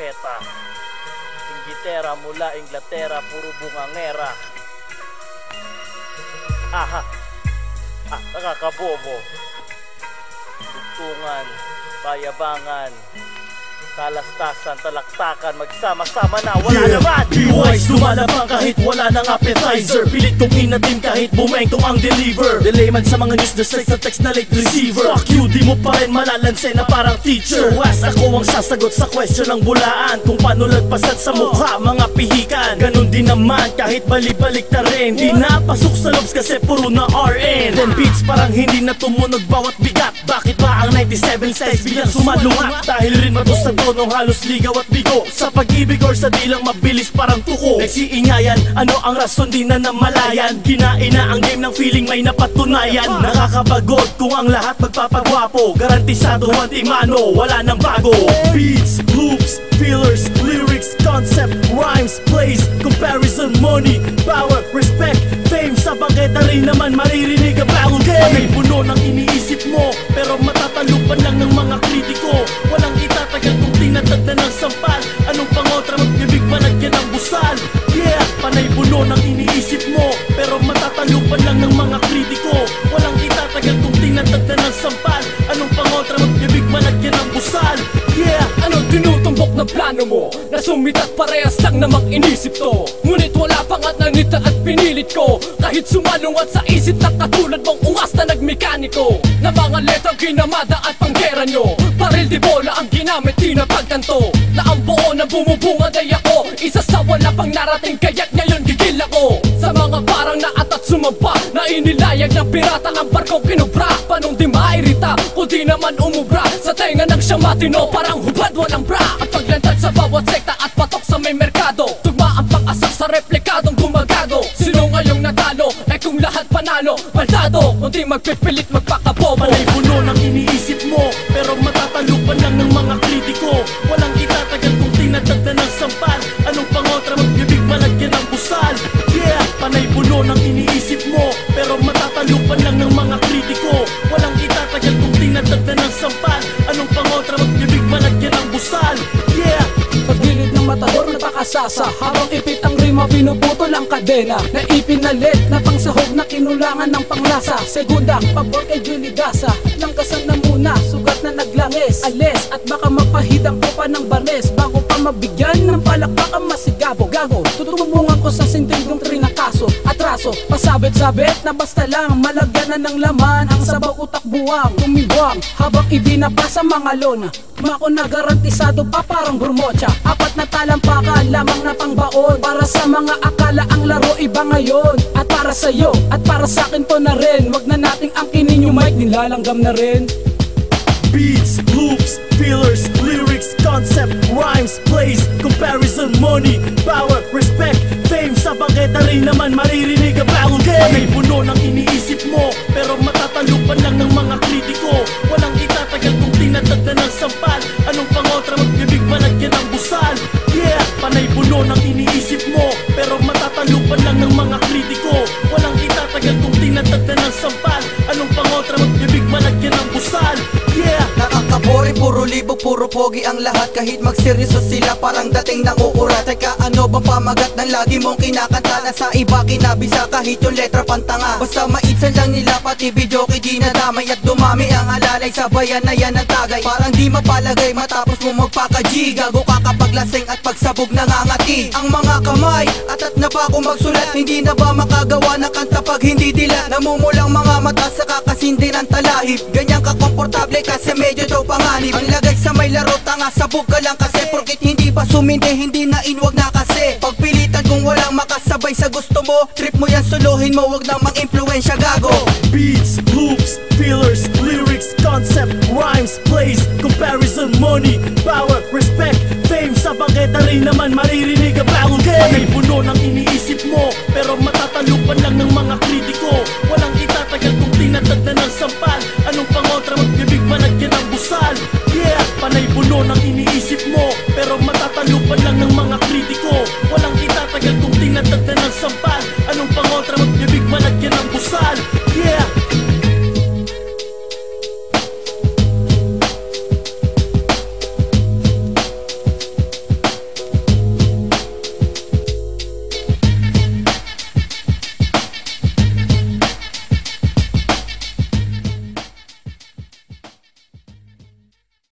bangketa. Ingitera mula Inglaterra, puro bungangera. Nakakabobo. Tugtungan, bayabangan, talastasan, talaktakan, magsama-sama na, wala naman. B-Wise, lumalabang kahit wala nang appetizer. Pilit kong inatim kahit bumengtong ang deliver. Delay man sa mga news, just like sa text na late receiver. Fuck you, di mo pa rin malalansin na parang teacher. So as ako ang sasagot sa question ng bulaan, kung paano lagpasan sa mukha mga pihikan. Ganon din naman kahit balik-balik na rin. Di napasok sa lobs kasi puro na RN. Then beats parang hindi na tumunog bawat bigat. Bakit ba ang 97 styles bilang sumalungat? Dahil rin matos sa tonong halos ligaw at bigo. Sa pag-ibig or sa dilang mabilis parang tuko. Nagsiingayan, ano ang rason di na namalayan. Kinain na ang game ng feeling may napatunayan. Nakakapagod kung ang lahat magpapagwapo. Garantisado antimano, wala nang bago. Beats, loops, fillers, lyrics, concept, rhymes, plays, comparison, money, power, respect, fame. Sa bangketa rin naman maririnig ang battle game. Panay puno ng iniisip mo, pero matatalupan lang ng mga kritiko. Walang itatagal kung tinatag na ng sampal. Anong pangotra, magbibig malagyan ng busal. Yeah, panay puno ng iniisip mo, pero matatalupan lang ng mga kritiko. Walang itatagal kung tinatag na ng sampal. Anong pangotra, magbibig malagyan ng busal. Yeah, anong tinutumbok na plano mo? Na sumitat parehas lang namang inisip to. Ngunit wala pang at nanita at pinilit ko. Kahit sumalungat sa isip na katulad mong ungas na nagmekaniko. Na mga letrang kinamada at panggera nyo. Paril di bola ang ginamit, di na pagkanto. Na ang buo na bumubunga day ako. Isa sa wala pang narating kaya't ngayon gigil ako. Sa mga parang naat at sumampa, na inilayag ng pirata ng barkong kinubra. Panong di mairita, kung di naman umubra. Sa tenga ng siyang matino, parang hubad walang bra. At paglantad sa bawat sekta at patok sa may merkado. Tugma ang pang-asar sa replikadong gumagago. Sino ngayong natalo? Eh kung lahat panalo, baldado. Kung di magpipilit magpakabobo. Panay puno ng iniisip mo, pero matatalupan lang ng mga kritiko. Walang itatagal kung tinatag na ng sampal. Anong pangotra, magbibig malagyan ng busal. Yeah, panay puno ng iniisip mo, pero matatalupan lang ng mga kritiko. Walang itatagal kung tinatag na ng sampal. Anong pangotra, magbibig malagyan ng busal. Yeah, sa gilid ng matador napakasasa. Habang ipit ang rima, pinuputol ang kadena. Na ipinalit na pangsahog na kinulangan ng panglasa. Segunda, pabor kay Julie Gasa. Langkasan na muna, sugat na naglangis. Alis, at baka mapahidang ko pa ng banes. Bago pa mabigyan ng palakpakan masigabo. Gago, tutumungan ko sa sintingong trinakaso. Atraso, pasabit-sabit na basta lang. Malagyan na ng laman, ang sabaw utak buwang. Tumiwang, habang ibinaba sa mga lona. Mako na garantisado pa parang burmocha. Apat na talampakan, lamang na pangbaon. Para sa mga akala ang laro iba ngayon. At para sa'yo, at para sa'kin to na rin. Wag na nating angkinin yung mic, nilalanggam na rin. Beats, loops, fillers, lyrics, concept, rhymes, plays, comparison, money, power, respect, fame. Sa bangketa rin naman maririnig ang battle game. Panay puno ng iniisip mo, pero matatalupan lang ng mga kritiko. Walang itatagal kung tinatag na ng sampal. Anong pangotra, magbibig malagyan ng busal. Yeah, panay puno ng iniisip mo, pero matatalupan lang ng mga kritiko. Walang itatagal kung tinatag na ng sampal. Anong pangotra, magbibig malagyan ng busal. Yeah, nakakabori, puro libog, puro pogi ang lahat. Kahit magseryoso sila parang dating ng uurat. Teka, ano bang pamagat ng lagi mong kinakanta? Na sa iba kinabisa kahit yung letra pantanga. Basta maitsan lang nila pati videoke di nadamay. At dumami ang halalay sa bayan na yan ang tagay. Parang di mapalagay matapos mo magpaka-G. Gago ka kapag lasing at pagsabog nangangati. Ang mga kamay, atat na ba kung magsulat? Hindi na ba makagawa ng kanta pag hindi dilat? Namumulang mga mata sa kakasindi ng talahib. Ganyan ka komportable kasi medyo daw panganib. Ang lagay sa may laro, tanga sabog ka lang kasi. Porkit hindi pa sumindi, hindi na inwag na kasi. Pagpilitan kung walang makasabay sa gusto mo, trip mo yan, suluhin mo, wag nang mang-impluensya, gago. Beats, loops, fillers, lyrics, concept, rhymes, plays, comparison, money, power, respect, fame. Sa bangketa rin naman maririnig